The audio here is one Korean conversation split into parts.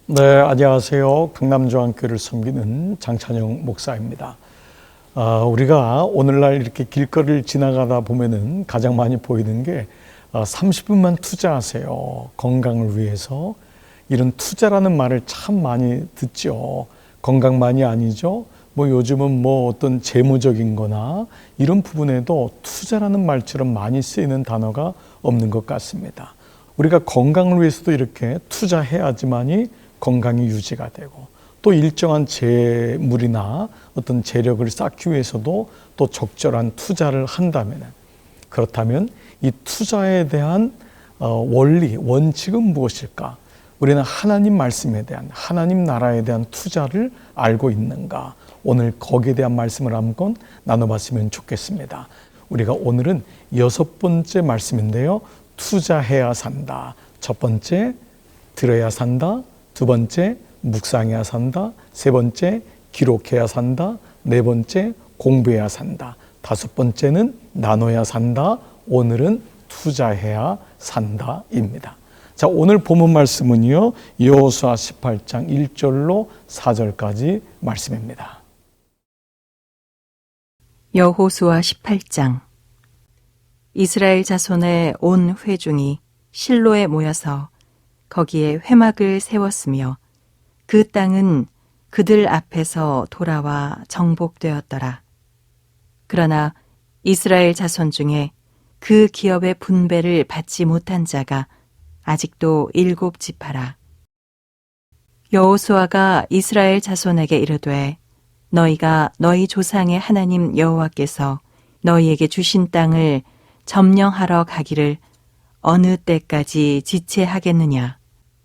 네, 안녕하세요. 강남조항교를 섬기는 장찬영 목사입니다. 우리가 오늘날 이렇게 길거리를 지나가다 보면은 가장 많이 보이는 게 30분만 투자하세요. 건강을 위해서. 이런 투자라는 말을 참 많이 듣죠. 건강만이 아니죠. 요즘은 어떤 재무적인 거나 이런 부분에도 투자라는 말처럼 많이 쓰이는 단어가 없는 것 같습니다. 우리가 건강을 위해서도 이렇게 투자해야지만이 건강이 유지가 되고, 또 일정한 재물이나 어떤 재력을 쌓기 위해서도 또 적절한 투자를 그렇다면 이 투자에 대한 원리, 원칙은 무엇일까? 우리는 하나님 말씀에 대한, 하나님 나라에 대한 투자를 알고 있는가? 오늘 거기에 대한 말씀을 한번 나눠봤으면 좋겠습니다. 우리가 오늘은 6번째 말씀인데요. 투자해야 산다. 첫 번째, 들어야 산다. 두 번째, 묵상해야 산다. 세 번째, 기록해야 산다. 네 번째, 공부해야 산다. 다섯 번째는 나눠야 산다. 오늘은 투자해야 산다입니다. 자, 오늘 본문 말씀은요, 여호수아 18장 1절로 4절까지 말씀입니다. 여호수아 18장. 이스라엘 자손의 온 회중이 실로에 모여서 거기에 회막을 세웠으며 그 땅은 그들 앞에서 돌아와 정복되었더라. 그러나 이스라엘 자손 중에 그 기업의 분배를 받지 못한 자가 아직도 7지파라. 여호수아가 이스라엘 자손에게 이르되 너희가 너희 조상의 하나님 여호와께서 너희에게 주신 땅을 점령하러 가기를 어느 때까지 지체하겠느냐.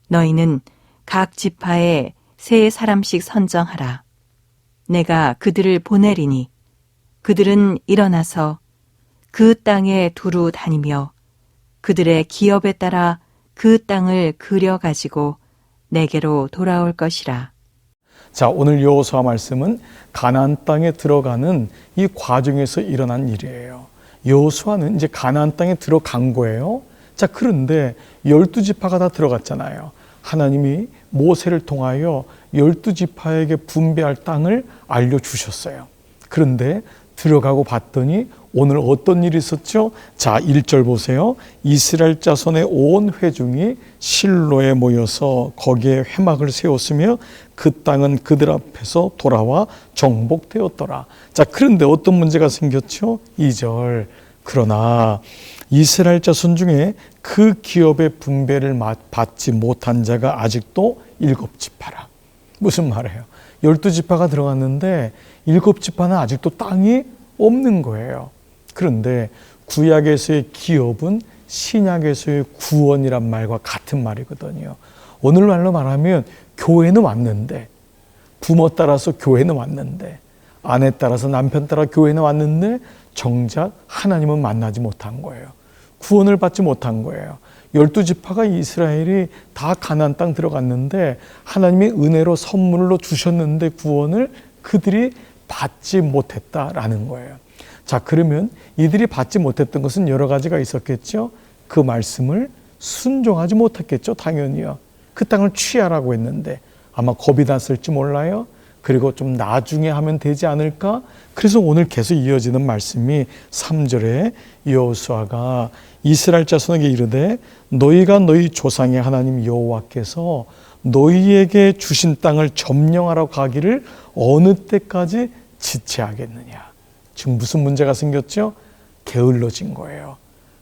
너희는 각 지파에 3사람씩 선정하라. 내가 그들을 보내리니 그들은 일어나서 그 땅에 두루 다니며 그들의 기업에 따라 그 땅을 그려가지고 내게로 돌아올 것이라. 자, 오늘 여호수아 말씀은 가나안 땅에 들어가는 이 과정에서 일어난 일이에요. 여호수아는 이제 가나안 땅에 들어간 거예요. 자, 그런데 12지파가 다 들어갔잖아요. 하나님이 모세를 통하여 12지파에게 분배할 땅을 알려주셨어요. 그런데 들어가고 봤더니 오늘 어떤 일이 있었죠? 자, 1절 보세요. 이스라엘 자손의 온 회중이 실로에 모여서 거기에 회막을 세웠으며 그 땅은 그들 앞에서 돌아와 정복되었더라. 자, 그런데 어떤 문제가 생겼죠? 2절. 그러나 이스라엘 자손 중에 그 기업의 분배를 받지 못한 자가 아직도 7지파라. 무슨 말이에요? 12지파가 들어갔는데 7지파는 아직도 땅이 없는 거예요. 그런데 구약에서의 기업은 신약에서의 구원이란 말과 같은 말이거든요. 오늘날로 말하면 교회는 왔는데, 부모 따라서 교회는 왔는데, 아내 따라서 남편 따라 교회는 왔는데 정작 하나님은 만나지 못한 거예요. 구원을 받지 못한 거예요. 12지파가 이스라엘이 다 가나안 땅 들어갔는데 하나님의 은혜로 선물로 주셨는데 구원을 그들이 받지 못했다라는 거예요. 자, 그러면 이들이 받지 못했던 것은 여러 가지가 있었겠죠. 그 말씀을 순종하지 못했겠죠. 당연히요. 그 땅을 취하라고 했는데 아마 겁이 났을지 몰라요. 그리고 좀 나중에 하면 되지 않을까? 그래서 오늘 계속 이어지는 말씀이 3절에 여호수아가 이스라엘 자손에게 이르되 너희가 너희 조상의 하나님 여호와께서 너희에게 주신 땅을 점령하러 가기를 어느 때까지 지체하겠느냐. 지금 무슨 문제가 생겼죠? 게을러진 거예요.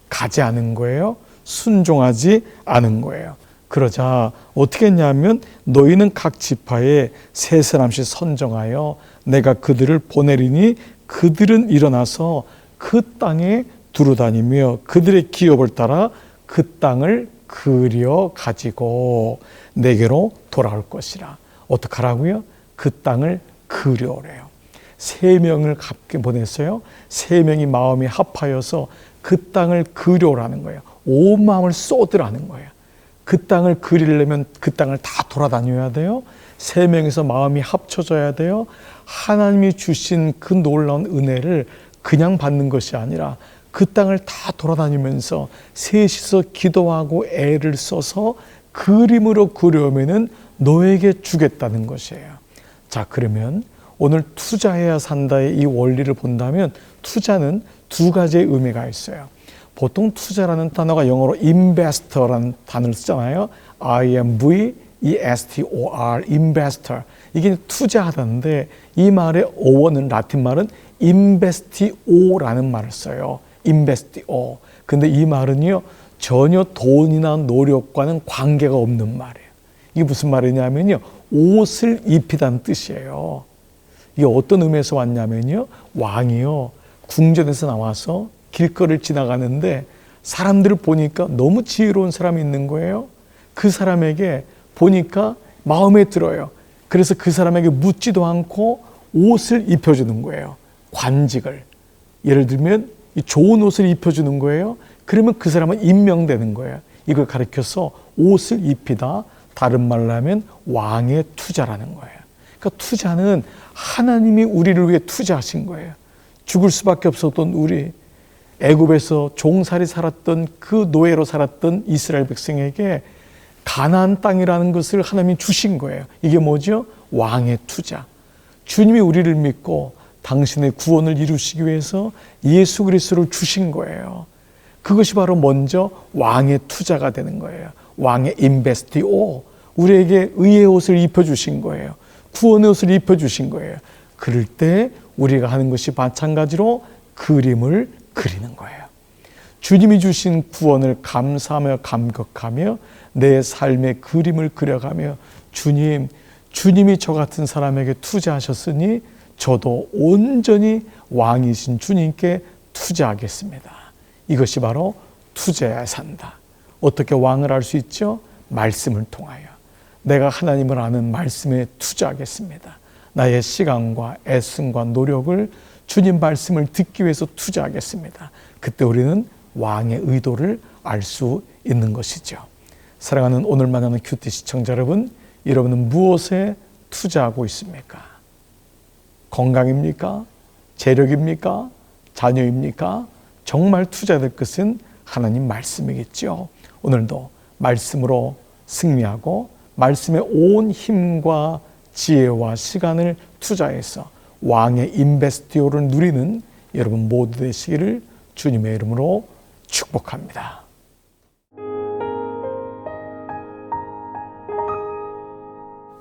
가지 않은 거예요. 순종하지 않은 거예요. 그러자 어떻게 했냐면 너희는 각 지파에 3사람씩 선정하여 내가 그들을 보내리니 그들은 일어나서 그 땅에 두루 다니며 그들의 기업을 따라 그 땅을 그려 가지고 내게로 돌아올 것이라. 어떡하라고요? 그 땅을 그려오래요. 3명을 함께 보냈어요. 3명이 마음이 합하여서 그 땅을 그려오라는 거예요. 온 마음을 쏟으라는 거예요. 그 땅을 그리려면 그 땅을 다 돌아다녀야 돼요. 3명이서 마음이 합쳐져야 돼요. 하나님이 주신 그 놀라운 은혜를 그냥 받는 것이 아니라 그 땅을 다 돌아다니면서 셋이서 기도하고 애를 써서 그림으로 그려오면은 너에게 주겠다는 것이에요. 자, 그러면 오늘 투자해야 산다의 이 원리를 본다면 투자는 두 가지의 의미가 있어요. 보통 투자라는 단어가 영어로 investor라는 단어를 쓰잖아요. I-M-V-E-S-T-O-R, investor. 이게 투자하다인데 이 말의 어원은 라틴 말은 investio라는 말을 써요. investio. 근데 이 말은요, 전혀 돈이나 노력과는 관계가 없는 말이에요. 이게 무슨 말이냐면요, 옷을 입히다는 뜻이에요. 이게 어떤 의미에서 왔냐면요, 왕이요, 궁전에서 나와서 길거리를 지나가는데 사람들을 보니까 너무 지혜로운 사람이 있는 거예요. 그 사람에게 보니까 마음에 들어요. 그래서 그 사람에게 묻지도 않고 옷을 입혀주는 거예요. 관직을. 예를 들면 좋은 옷을 입혀주는 거예요. 그러면 그 사람은 임명되는 거예요. 이걸 가리켜서 옷을 입히다, 다른 말로 하면 왕의 투자라는 거예요. 그러니까 투자는 하나님이 우리를 위해 투자하신 거예요. 죽을 수밖에 없었던 우리, 애굽에서 종살이 살았던 그 노예로 살았던 이스라엘 백성에게 가나안 땅이라는 것을 하나님이 주신 거예요. 이게 뭐죠? 왕의 투자. 주님이 우리를 믿고 당신의 구원을 이루시기 위해서 예수 그리스도를 주신 거예요. 그것이 바로 먼저 왕의 투자가 되는 거예요. 왕의 인베스티오. 우리에게 의의 옷을 입혀주신 거예요. 구원의 옷을 입혀주신 거예요. 그럴 때 우리가 하는 것이 마찬가지로 그림을 그리는 거예요. 주님이 주신 구원을 감사하며 감격하며 내 삶의 그림을 그려가며 주님이 저 같은 사람에게 투자하셨으니 저도 온전히 왕이신 주님께 투자하겠습니다. 이것이 바로 투자해야 산다. 어떻게 왕을 알 수 있죠? 말씀을 통하여. 내가 하나님을 아는 말씀에 투자하겠습니다. 나의 시간과 애씀과 노력을 주님 말씀을 듣기 위해서 투자하겠습니다. 그때 우리는 왕의 의도를 알 수 있는 것이죠. 사랑하는 오늘 만나는 큐티 시청자 여러분, 여러분은 무엇에 투자하고 있습니까? 건강입니까? 재력입니까? 자녀입니까? 정말 투자될 것은 하나님 말씀이겠죠. 오늘도 말씀으로 승리하고 말씀의 온 힘과 지혜와 시간을 투자해서 왕의 인베스티오를 누리는 여러분 모두 되시기를 주님의 이름으로 축복합니다.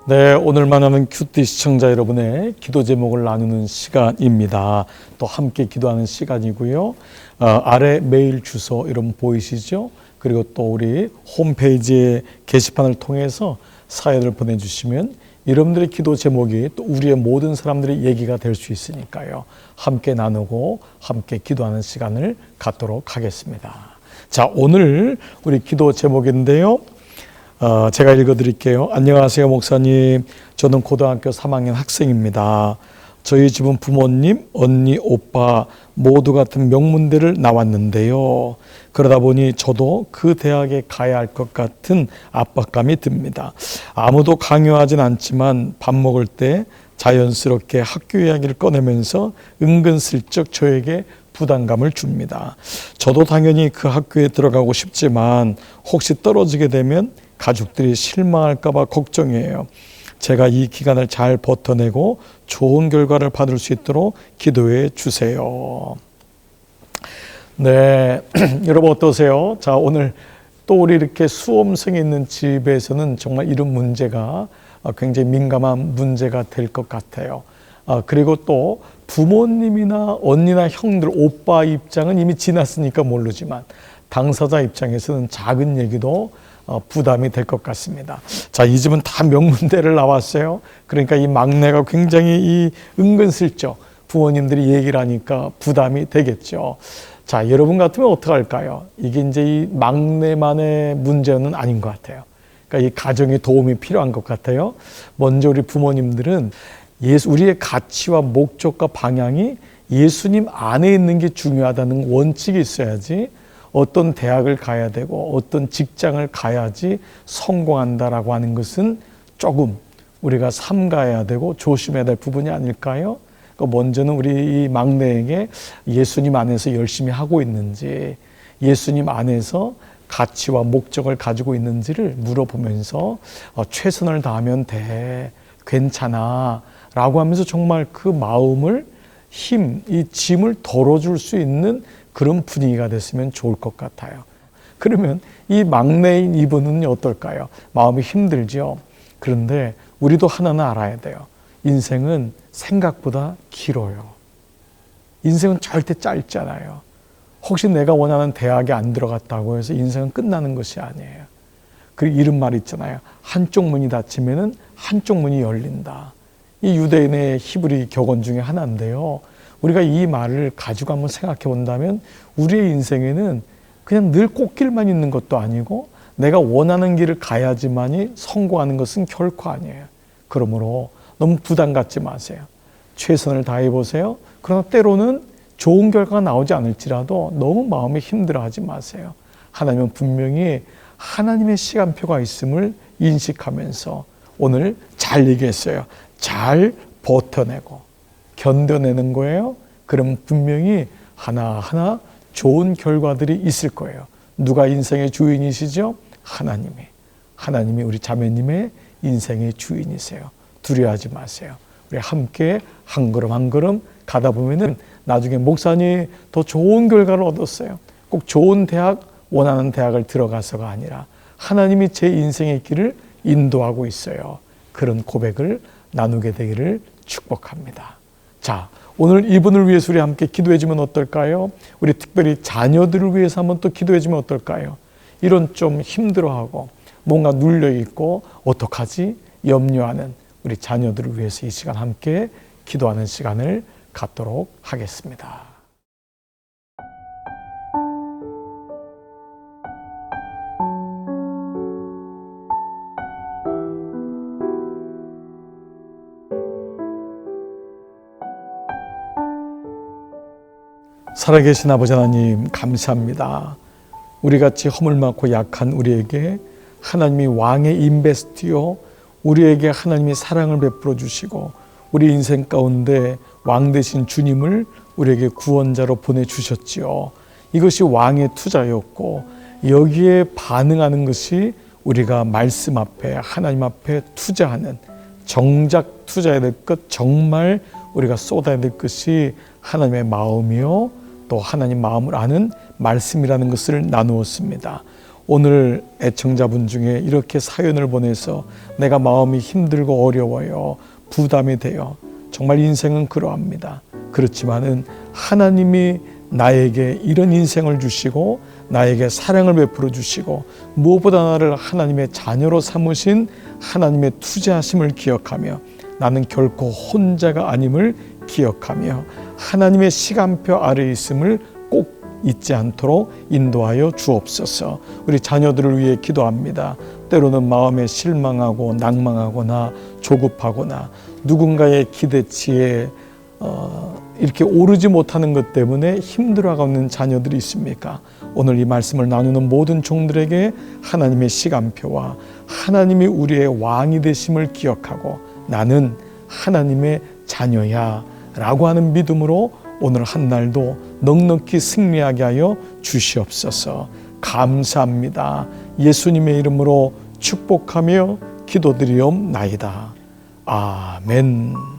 네, 오늘 만나는 큐티 시청자 여러분의 기도 제목을 나누는 시간입니다. 또 함께 기도하는 시간이고요. 아래 메일 주소 여러분 보이시죠? 그리고 또 우리 홈페이지의 게시판을 통해서 사연을 보내주시면 여러분들의 기도 제목이 또 우리의 모든 사람들의 얘기가 될 수 있으니까요. 함께 나누고 함께 기도하는 시간을 갖도록 하겠습니다. 자, 오늘 우리 기도 제목인데요. 제가 읽어드릴게요. 안녕하세요, 목사님. 저는 고등학교 3학년 학생입니다. 저희 집은 부모님, 언니, 오빠 모두 같은 명문대를 나왔는데요. 그러다 보니 저도 그 대학에 가야 할 것 같은 압박감이 듭니다. 아무도 강요하진 않지만 밥 먹을 때 자연스럽게 학교 이야기를 꺼내면서 은근슬쩍 저에게 부담감을 줍니다. 저도 당연히 그 학교에 들어가고 싶지만 혹시 떨어지게 되면 가족들이 실망할까 봐 걱정이에요. 제가 이 기간을 잘 버텨내고 좋은 결과를 받을 수 있도록 기도해 주세요. 네, 여러분 어떠세요? 자, 오늘 또 우리 이렇게 수험생이 있는 집에서는 정말 이런 문제가 굉장히 민감한 문제가 될 것 같아요. 그리고 또 부모님이나 언니나 형들, 오빠 입장은 이미 지났으니까 모르지만 당사자 입장에서는 작은 얘기도 부담이 될 것 같습니다. 자, 이 집은 다 명문대를 나왔어요. 그러니까 이 막내가 굉장히 이 은근슬쩍 부모님들이 얘기를 하니까 부담이 되겠죠. 자, 여러분 같으면 어떻게 할까요? 이게 이제 이 막내만의 문제는 아닌 것 같아요. 그러니까 이 가정에 도움이 필요한 것 같아요. 먼저 우리 부모님들은 우리의 가치와 목적과 방향이 예수님 안에 있는 게 중요하다는 원칙이 있어야지 어떤 대학을 가야 되고 어떤 직장을 가야지 성공한다라고 하는 것은 조금 우리가 삼가해야 되고 조심해야 될 부분이 아닐까요? 그러니까 먼저는 우리 이 막내에게 예수님 안에서 열심히 하고 있는지, 예수님 안에서 가치와 목적을 가지고 있는지를 물어보면서 최선을 다하면 돼, 괜찮아 라고 하면서 정말 그 마음을 이 짐을 덜어줄 수 있는 그런 분위기가 됐으면 좋을 것 같아요. 그러면 이 막내인 이분은 어떨까요? 마음이 힘들죠. 그런데 우리도 하나는 알아야 돼요. 인생은 생각보다 길어요. 인생은 절대 짧잖아요. 혹시 내가 원하는 대학에 안 들어갔다고 해서 인생은 끝나는 것이 아니에요. 그리고 이런 말이 있잖아요. 한쪽 문이 닫히면 한쪽 문이 열린다. 이 유대인의 히브리 격언 중에 하나인데요. 우리가 이 말을 가지고 한번 생각해 본다면 우리의 인생에는 그냥 늘 꽃길만 있는 것도 아니고 내가 원하는 길을 가야지만이 성공하는 것은 결코 아니에요. 그러므로 너무 부담 갖지 마세요. 최선을 다해 보세요. 그러나 때로는 좋은 결과가 나오지 않을지라도 너무 마음이 힘들어하지 마세요. 하나님은 분명히 하나님의 시간표가 있음을 인식하면서 오늘 잘 얘기했어요. 잘 버텨내고 견뎌내는 거예요. 그럼 분명히 하나하나 좋은 결과들이 있을 거예요. 누가 인생의 주인이시죠? 하나님이 우리 자매님의 인생의 주인이세요. 두려워하지 마세요. 우리 함께 한 걸음 한 걸음 가다 보면은 나중에 목사님 더 좋은 결과를 얻었어요. 꼭 좋은 대학, 원하는 대학을 들어가서가 아니라 하나님이 제 인생의 길을 인도하고 있어요. 그런 고백을 나누게 되기를 축복합니다. 자, 오늘 이분을 위해서 우리 함께 기도해주면 어떨까요? 우리 특별히 자녀들을 위해서 한번 또 기도해주면 어떨까요? 이런 좀 힘들어하고 뭔가 눌려있고 어떡하지? 염려하는 우리 자녀들을 위해서 이 시간 함께 기도하는 시간을 갖도록 하겠습니다. 살아계신 아버지 하나님 감사합니다. 우리같이 허물많고 약한 우리에게 하나님이 왕의 인베스티요, 우리에게 하나님이 사랑을 베풀어 주시고 우리 인생 가운데 왕 되신 주님을 우리에게 구원자로 보내주셨지요. 이것이 왕의 투자였고 여기에 반응하는 것이 우리가 말씀 앞에 하나님 앞에 투자하는 정작 투자해야 될 것, 정말 우리가 쏟아야 될 것이 하나님의 마음이요 또 하나님 마음을 아는 말씀이라는 것을 나누었습니다. 오늘 애청자분 중에 이렇게 사연을 보내서 내가 마음이 힘들고 어려워요, 부담이 돼요. 정말 인생은 그러합니다. 그렇지만은 하나님이 나에게 이런 인생을 주시고 나에게 사랑을 베풀어 주시고 무엇보다 나를 하나님의 자녀로 삼으신 하나님의 투자하심을 기억하며 나는 결코 혼자가 아님을 기억하며 하나님의 시간표 아래에 있음을 꼭 잊지 않도록 인도하여 주옵소서. 우리 자녀들을 위해 기도합니다. 때로는 마음에 실망하고 낭망하거나 조급하거나 누군가의 기대치에 이렇게 오르지 못하는 것 때문에 힘들어하고 있는 자녀들이 있습니까? 오늘 이 말씀을 나누는 모든 종들에게 하나님의 시간표와 하나님이 우리의 왕이 되심을 기억하고 나는 하나님의 자녀야 라고 하는 믿음으로 오늘 한 날도 넉넉히 승리하게 하여 주시옵소서. 감사합니다. 예수님의 이름으로 축복하며 기도드리옵나이다. 아멘.